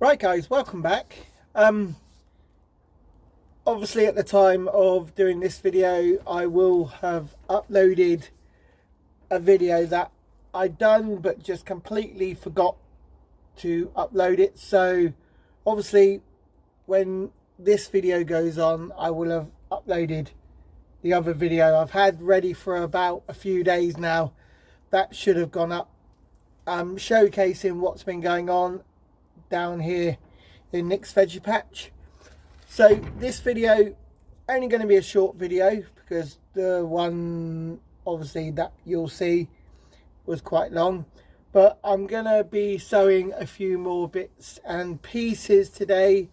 Right guys, welcome back. Obviously at the time of doing this video I will have uploaded a video that I'd done but just completely forgot to upload it. So obviously when this video goes on I will have uploaded the other video I've had ready for about a few days now. That should have gone up, showcasing what's been going on down here in Nick's veggie patch. So this video only going to be a short video because the one obviously that you'll see was quite long, but I'm going to be sowing a few more bits and pieces today,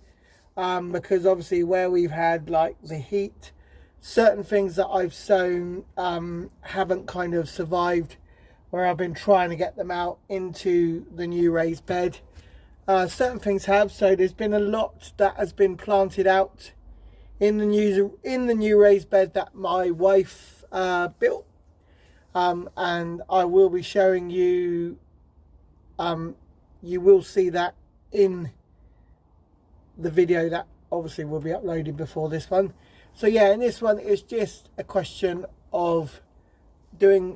because obviously where we've had like the heat, certain things that I've sown haven't kind of survived, where I've been trying to get them out into the new raised bed. Certain things have, so there's been a lot that has been planted out in the new raised bed that my wife built, and I will be showing you. You will see that in the video that obviously will be uploaded before this one. So yeah, in this one it's just a question of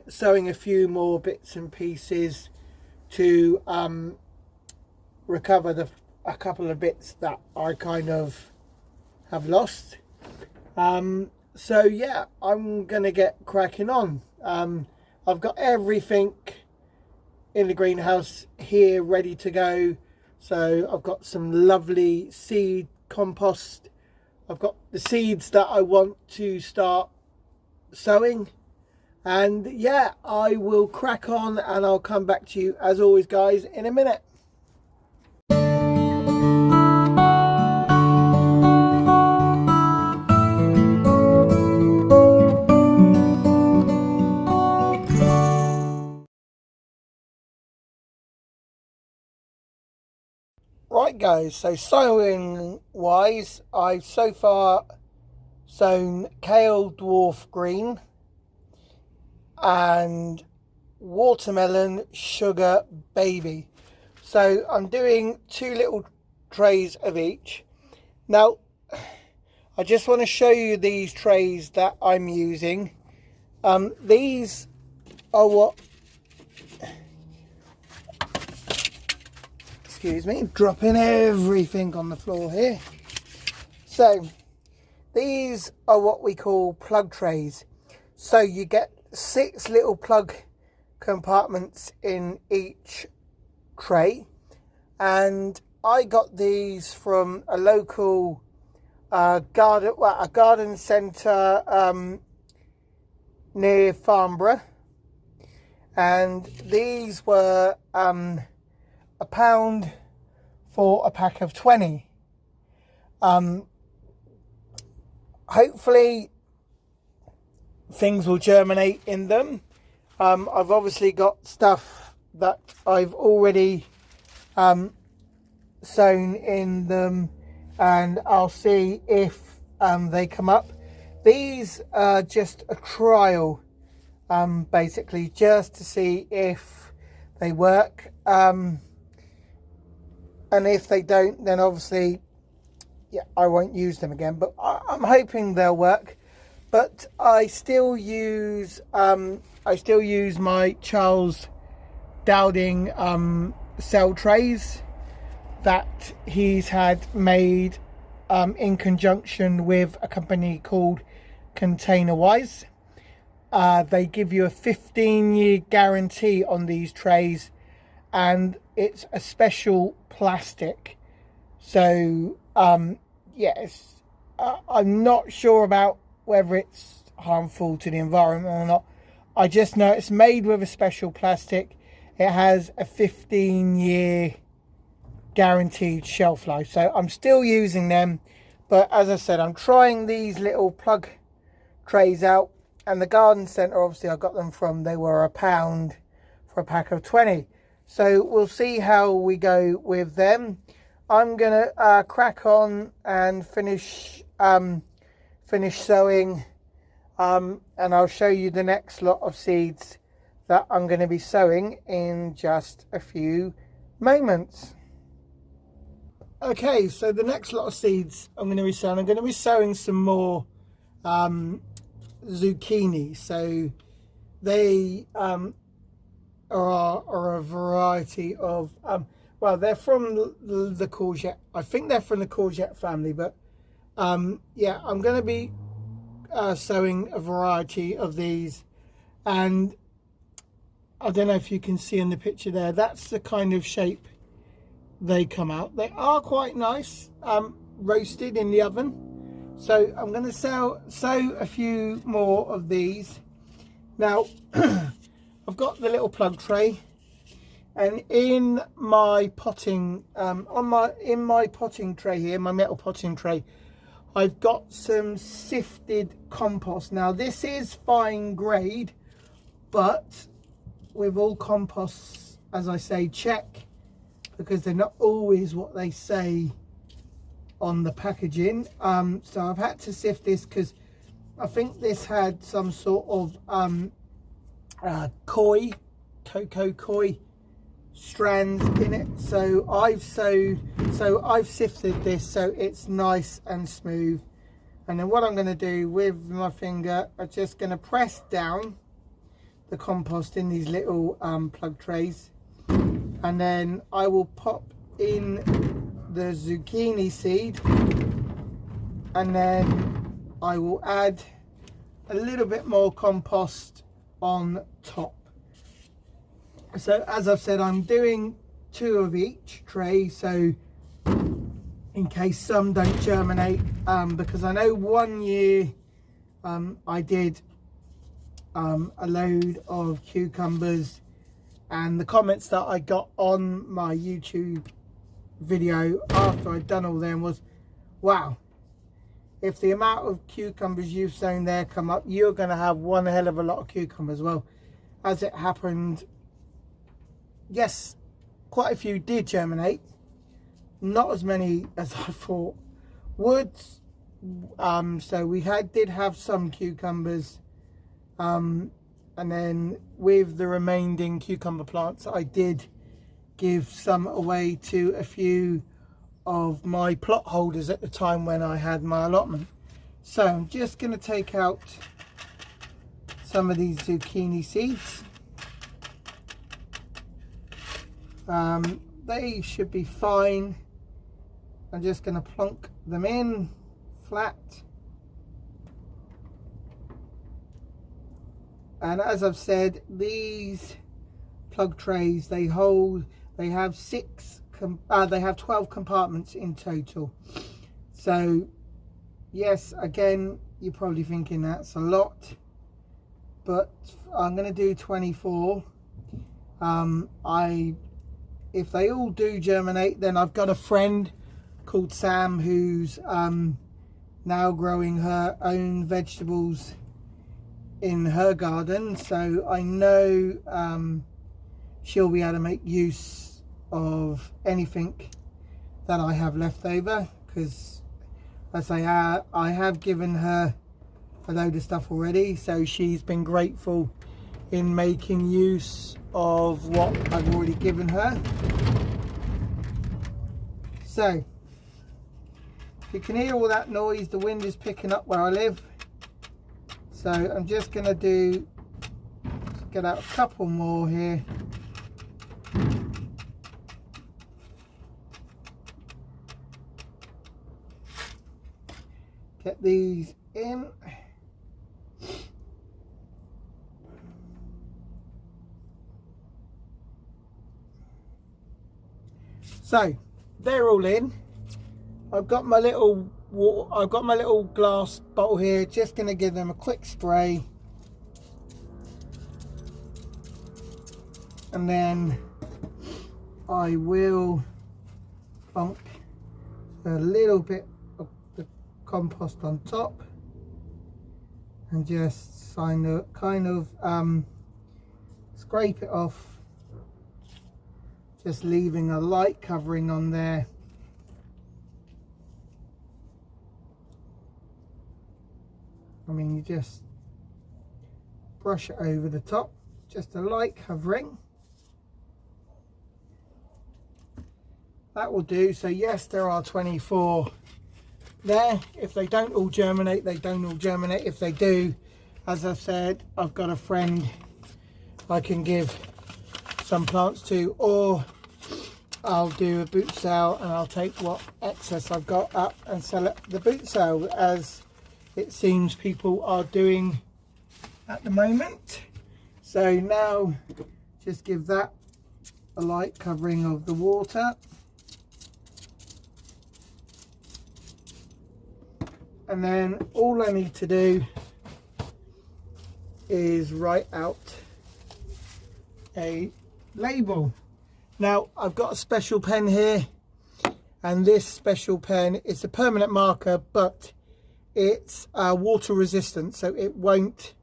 sowing a few more bits and pieces to recover a couple of bits that I kind of have lost. So yeah, I'm gonna get cracking on. I've got everything in the greenhouse here ready to go. So I've got some lovely seed compost. I've got the seeds that I want to start sowing, and yeah, I will crack on and I'll come back to you as always guys in a minute. Right guys, so sowing wise, I've so far sown kale dwarf green and watermelon sugar baby. So I'm doing 2 little trays of each. Now I just want to show you these trays that I'm using. These are what, excuse me, dropping everything on the floor here. So these are what we call plug trays. So you get 6 little plug compartments in each tray, and I got these from a local garden centre near Farnborough, and these were £1 for a pack of 20. Hopefully things will germinate in them. I've obviously got stuff that I've already sown in them, and I'll see if they come up. These are just a trial, basically just to see if they work, and if they don't, then obviously yeah, I won't use them again, but I'm hoping they'll work. But I still use my Charles Dowding cell trays that he's had made in conjunction with a company called Containerwise. They give you a 15-year guarantee on these trays, and it's a special plastic. So yes, I'm not sure about whether it's harmful to the environment or not. I just know it's made with a special plastic. It has a 15-year guaranteed shelf life, so I'm still using them. But as I said, I'm trying these little plug trays out, and the garden centre obviously I got them from, they were £1 for a pack of 20. So we'll see how we go with them. I'm gonna crack on and finish sowing, and I'll show you the next lot of seeds that I'm going to be sowing in just a few moments. Okay, so the next lot of seeds I'm going to be sowing some more zucchini. So they are a variety of well, they're from the courgette. I think they're from the courgette family, but yeah, I'm going to be sowing a variety of these, and I don't know if you can see in the picture there, that's the kind of shape they come out. They are quite nice, roasted in the oven. So I'm going to sow a few more of these. Now I've got the little plug tray, and in my potting in my potting tray here, my metal potting tray, I've got some sifted compost. Now this is fine grade, but with all composts, as I say, check, because they're not always what they say on the packaging. So I've had to sift this because I think this had some sort of cocoa coir strands in it. So I've sifted this so it's nice and smooth. And then what I'm going to do with my finger, I'm just going to press down the compost in these little plug trays, and then I will pop in the zucchini seed, and then I will add a little bit more compost on top. So as I've said, I'm doing 2 of each tray, so in case some don't germinate, because I know one year I did a load of cucumbers, and the comments that I got on my YouTube video after I'd done all them was, wow, if the amount of cucumbers you've sown there come up, you're going to have one hell of a lot of cucumbers. Well, as it happened, yes, quite a few did germinate, not as many as I thought would. So we did have some cucumbers, and then with the remaining cucumber plants, I did give some away to a few of my plot holders at the time when I had my allotment. So I'm just going to take out some of these zucchini seeds. They should be fine. I'm just going to plonk them in flat. And as I've said, these plug trays, they have 12 compartments in total. So yes, again, you're probably thinking that's a lot, but I'm going to do 24. If they all do germinate, then I've got a friend called Sam who's now growing her own vegetables in her garden, so I know she'll be able to make use of anything that I have left over, because as I have given her a load of stuff already, so she's been grateful in making use of what I've already given her. So you can hear all that noise, the wind is picking up where I live. So I'm just going to get out a couple more here. Get these in. So they're all in. I've got my little glass bottle here, just going to give them a quick spray, and then I will plonk a little bit of the compost on top and just kind of scrape it off, just leaving a light covering on there. I mean, you just brush it over the top, just a light covering. that will do. So yes, there are 24 there. If they don't all germinate, they don't all germinate. If they do, as I've said, I've got a friend I can give some plants to, or I'll do a boot sale and I'll take what excess I've got up and sell it at the boot sale, as it seems people are doing at the moment. So now just give that a light covering of the water, and then all I need to do is write out a label. Now I've got a special pen here, and this special pen is a permanent marker, but it's water resistant, so it won't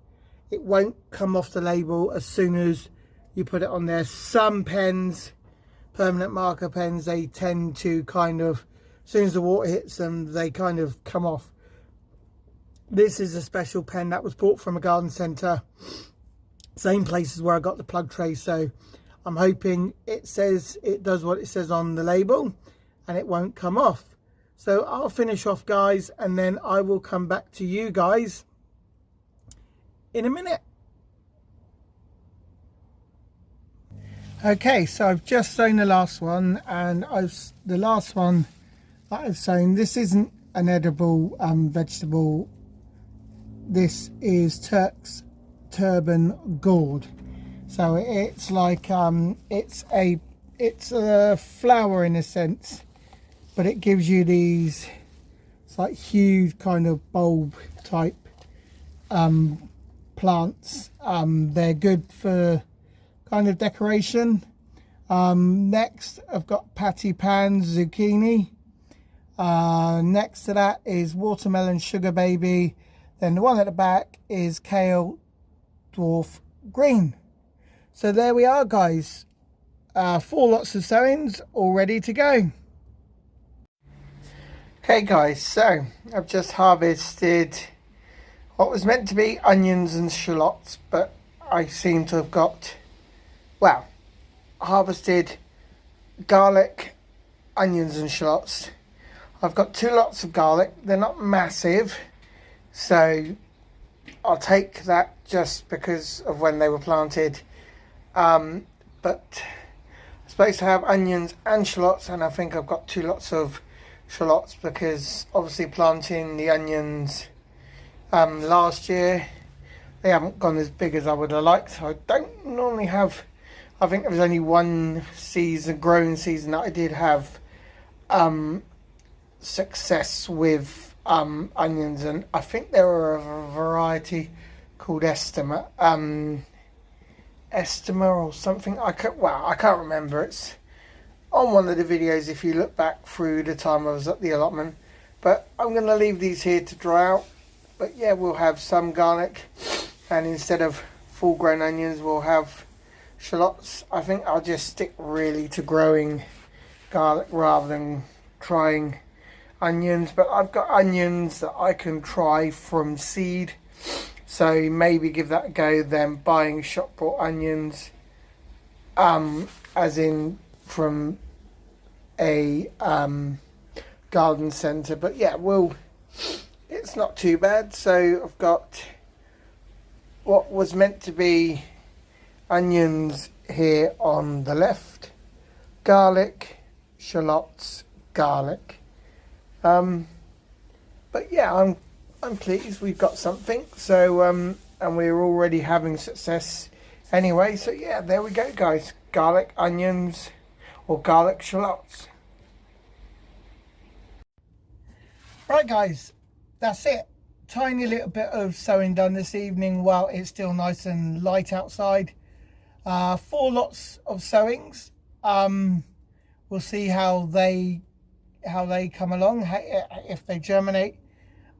come off the label as soon as you put it on there. Some pens, permanent marker pens, they tend to kind of, as soon as the water hits them, they kind of come off. This is a special pen that was bought from a garden centre, same places where I got the plug tray, so I'm hoping it says, it does what it says on the label and it won't come off. So I'll finish off, guys, and then I will come back to you guys in a minute. Okay, so I've just sown the last one, and the last one that I've sown, this isn't an edible vegetable. This is Turk's turban gourd. So it's like it's a flower in a sense, but it gives you these, it's like huge kind of bulb type plants. They're good for kind of decoration. Next I've got patty pan zucchini. Next to that is watermelon sugar baby. Then the one at the back is kale dwarf green. So there we are, guys. 4 lots of sowings all ready to go. Okay guys, so I've just harvested what was meant to be onions and shallots, but I seem to have got, well, harvested garlic, onions and shallots. I've got 2 lots of garlic. They're not massive, so I'll take that just because of when they were planted. But I'm supposed to have onions and shallots, and I think I've got 2 lots of shallots because obviously planting the onions last year, they haven't gone as big as I would have liked. So I don't normally have, I think there was only one growing season that I did have success with onions, and I think there were a variety called Estima or something. I can't remember. It's on one of the videos if you look back through the time I was at the allotment. But I'm going to leave these here to dry out. But yeah, we'll have some garlic, and instead of full grown onions we'll have shallots. I think I'll just stick really to growing garlic rather than trying onions, but I've got onions that I can try from seed, so maybe give that a go than buying shop bought onions, as in from a garden centre. But yeah, it's not too bad. So I've got what was meant to be onions here on the left, garlic, shallots, garlic. But yeah, I'm pleased we've got something. So and we're already having success anyway. So yeah, there we go, guys. Garlic, onions, or garlic shallots. Right, guys, that's it. Tiny little bit of sowing done this evening while it's still nice and light outside. 4 lots of sowings. We'll see how they come along, if they germinate.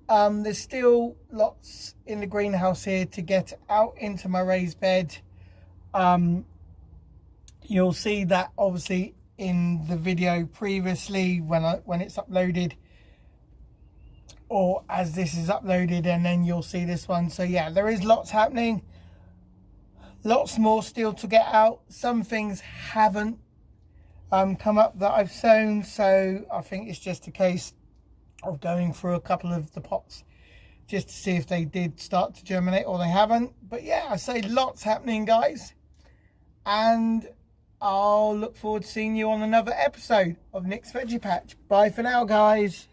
There's still lots in the greenhouse here to get out into my raised bed. You'll see that obviously in the video previously when it's uploaded, or as this is uploaded, and then you'll see this one. So yeah, there is lots happening, lots more still to get out. Some things haven't come up that I've sown, so I think it's just a case of going through a couple of the pots just to see if they did start to germinate or they haven't. But yeah, I say lots happening, guys, and I'll look forward to seeing you on another episode of Nick's Veggie Patch. Bye for now, guys.